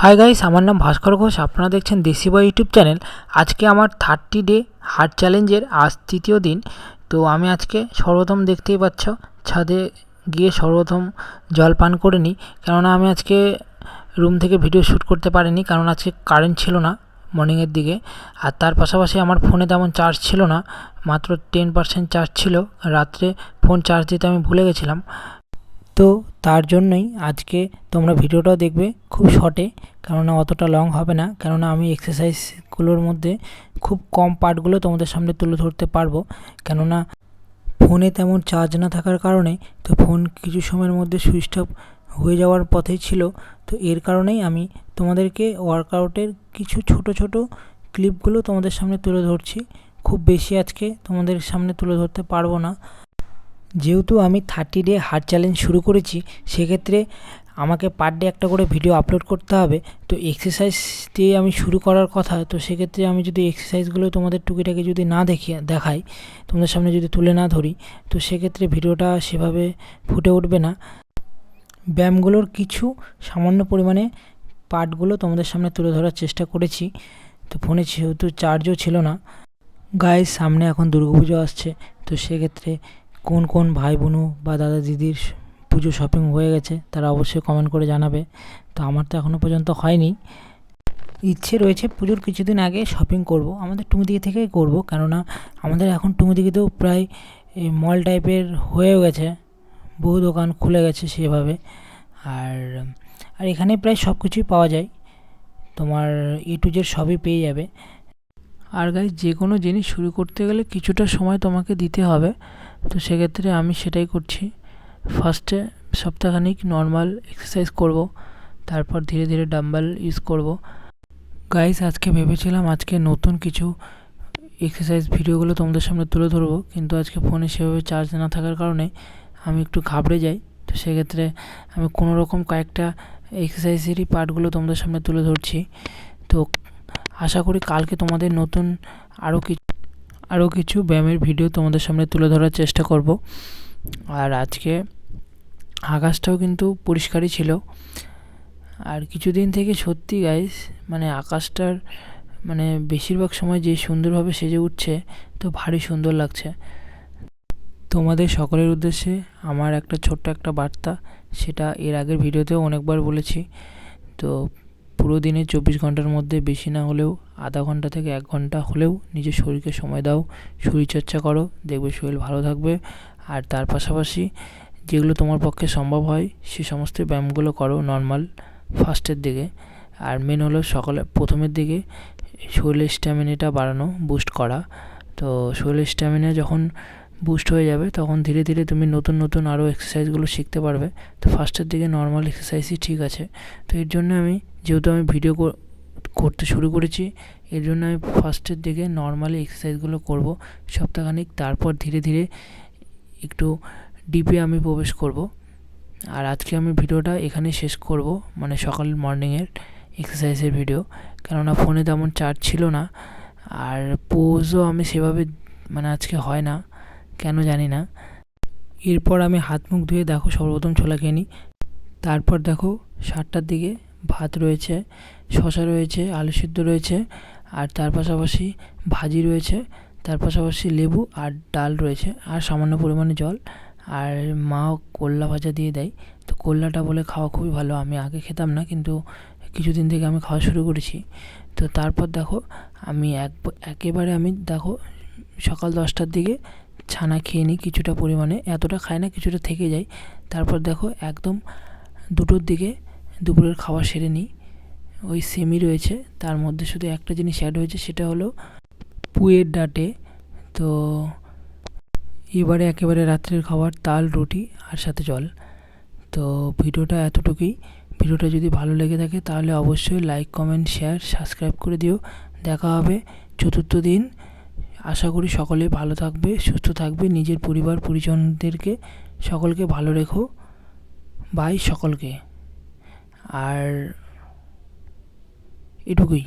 Hi guys, আমার নাম ভাস্কর ঘোষ। আপনারা দেখছেন দেশি বয় ইউটিউব চ্যানেল। আজকে আমার 30 ডে হার্ট চ্যালেঞ্জের আজ তৃতীয় দিন। তো আমি আজকে সর্বপ্রথম দেখতেই পাচ্ছ ছাদে গিয়ে সর্বপ্রথম জল পান করে নিই, কেননা আমি আজকে রুম থেকে ভিডিও শ্যুট করতে পারিনি, কারণ আজকে কারেন্ট ছিল না মর্নিংয়ের দিকে। আর তার পাশাপাশি আমার ফোনে তেমন চার্জ ছিল না, মাত্র 10% চার্জ ছিল। রাত্রে ফোন চার্জ দিতে আমি ভুলে গেছিলাম। তো তার জন্যই আজকে তোমরা ভিডিওটাও দেখবে খুব শর্টে, কেননা অতটা লং হবে না, কেননা আমি এক্সারসাইজগুলোর মধ্যে খুব কম পার্টগুলো তোমাদের সামনে তুলে ধরতে পারবো, কেননা ফোনে তেমন চার্জ না থাকার কারণে তো ফোন কিছু সময়ের মধ্যে সুইচ অফ হয়ে যাওয়ার পথেই ছিল। তো এর কারণেই আমি তোমাদেরকে ওয়ার্কআউটের কিছু ছোট ছোট ক্লিপগুলো তোমাদের সামনে তুলে ধরছি। খুব বেশি আজকে তোমাদের সামনে তুলে ধরতে পারবো না, যেহেতু আমি 30 ডে হার্ট চ্যালেঞ্জ শুরু করেছি, সেক্ষেত্রে আমাকে পার ডে একটা করে ভিডিও আপলোড করতে হবে। তো এক্সারসাইজ দিয়ে আমি শুরু করার কথা, তো সেক্ষেত্রে আমি যদি এক্সারসাইজগুলো তোমাদের টুকিটাকি যদি না দেখাই, তোমাদের সামনে যদি তুলে না ধরি, তো সেক্ষেত্রে ভিডিওটা সেভাবে ফুটে উঠবে না। ব্যায়ামগুলোর কিছু সামান্য পরিমাণে পার্টগুলো তোমাদের সামনে তুলে ধরার চেষ্টা করেছি। তো ফোনে যেহেতু চার্জও ছিল না, গায়ে সামনে এখন দুর্গাপুজো আসছে, তো সেক্ষেত্রে কোন কোন ভাই বোনু বা দাদা দিদির পুজো শপিং হয়ে গেছে তারা অবশ্যই কমেন্ট করে জানাবে। তো আমার তো এখনও পর্যন্ত হয়নি, ইচ্ছে রয়েছে পুজোর কিছুদিন আগে শপিং করব, আমাদের টুঙ্গিদিঘি থেকেই করব, কেননা আমাদের এখন টুঙ্গিদিঘিতেও প্রায় মল টাইপের হয়েও গেছে, বহু দোকান খুলে গেছে সেভাবে। আর আর এখানে প্রায় সব কিছুই পাওয়া যায়, তোমার এ টু জেড সবই পেয়ে যাবে। আর গাইস, যে কোনো জিনিস শুরু করতে গেলে কিছুটা সময় তোমাকে দিতে হবে, তো সেক্ষেত্রে আমি সেটাই করছি। ফার্স্টে সপ্তাহখানিক নর্মাল এক্সারসাইজ করব, তারপর ধীরে ধীরে ডাম্বেল ইউজ করব। গাইস, আজকে ভেবেছিলাম আজকে নতুন কিছু এক্সারসাইজ ভিডিওগুলো তোমাদের সামনে তুলে ধরবো, কিন্তু আজকে ফোনে সেভাবে চার্জ না থাকার কারণে আমি একটু ঘাবড়ে যাই। তো সেক্ষেত্রে আমি কোনো রকম কয়েকটা এক্সারসাইজেরই পার্টগুলো তোমাদের সামনে তুলে ধরছি। তো আশা করি কালকে তোমাদের নতুন আরও কিছু ব্যায়ামের ভিডিও তোমাদের সামনে তুলে ধরার চেষ্টা করব। আর আজকে আকাশটাও কিন্তু পরিষ্কারই ছিল। আর কিছুদিন থেকে সত্যি গাইস, মানে আকাশটার মানে বেশিরভাগ সময় যে সুন্দরভাবে সেজে উঠছে, তো ভারী সুন্দর লাগছে। তোমাদের সকলের উদ্দেশ্যে আমার একটা ছোট্ট একটা বার্তা, সেটা এর আগের ভিডিওতেও অনেকবার বলেছি। তো পুরো দিনে 24 ঘন্টার মধ্যে বেশি না হলেও আধা ঘন্টা থেকে 1 ঘন্টা হলেও নিজের শরীরকে সময় দাও, শরীরচর্চা করো, দেখবে শরীর ভালো থাকবে। আর তার পাশাপাশি যেগুলো তোমার পক্ষে সম্ভব হয় সে সমস্ত ব্যায়ামগুলো করো নর্মাল ফার্স্টের দিকে। আর মেন হলো সকালে প্রথমের দিকে শরীরের স্ট্যামিনাটা বাড়ানো, বুস্ট করা। তো শরীরের স্ট্যামিনা যখন বুস্ট হয়ে যাবে, তখন ধীরে ধীরে তুমি নতুন নতুন আরও এক্সারসাইজগুলো শিখতে পারবে। তো ফার্স্টের দিকে নর্মাল এক্সারসাইজই ঠিক আছে। তো এর জন্য যেহেতু আমি ভিডিও করতে শুরু করেছি, এর জন্য আমি ফার্স্টের দিকে নর্মালি এক্সারসাইজগুলো করব সপ্তাহখানিক, তারপর ধীরে ধীরে একটু ডিপে আমি প্রবেশ করব। আর আজকে আমি ভিডিওটা এখানে শেষ করব, মানে সকাল মর্নিংয়ের এক্সারসাইজের ভিডিও, কেননা ফোনে তেমন চার্জ ছিল না। আর পোজও আমি সেভাবে মানে আজকে হয় না, কেন জানি না। এরপর আমি হাত মুখ ধুয়ে দেখো সর্বপ্রথম ছোলা খেয়ে নিই, তারপর দেখো 7টার দিকে ভাত রয়েছে, শশা রয়েছে, আলু সিদ্ধ রয়েছে, আর তার পাশাপাশি ভাজি রয়েছে, তার পাশাপাশি লেবু আর ডাল রয়েছে, আর সামান্য পরিমাণে জল। আর মা করলা ভাজা দিয়ে দেয়, তো করলাটা বলে খাওয়া খুবই ভালো, আমি আগে খেতাম না, কিন্তু কিছুদিন থেকে আমি খাওয়া শুরু করেছি। তো তারপর দেখো আমি একেবারে আমি দেখো সকাল 10টার দিকে ছানা খেয়ে নিই কিছুটা পরিমাণে, এতটা খাই না, কিছুটা থেকে যায়। তারপর দেখো একদম 2টোর দিকে দুপুরের খাবার সেরে নিই। ওই সেমি রয়েছে, তার মধ্যে শুধু একটা জিনিস অ্যাড হয়েছে, সেটা হলো পুয়ের ডাঁটে। তো এবারে একেবারে রাত্রের খাবার তাল রুটি আর সাথে জল। তো ভিডিওটা এতটুকুই। ভিডিওটা যদি ভালো লেগে থাকে তাহলে অবশ্যই লাইক, কমেন্ট, শেয়ার, সাবস্ক্রাইব করে দিও। দেখা হবে 4র্থ দিন। আশা করি সকলে ভালো থাকবে, সুস্থ থাকবে, নিজের পরিবার পরিজনদেরকে সকলকে ভালো রেখো। বাই সকলকে। আর এটুকুই।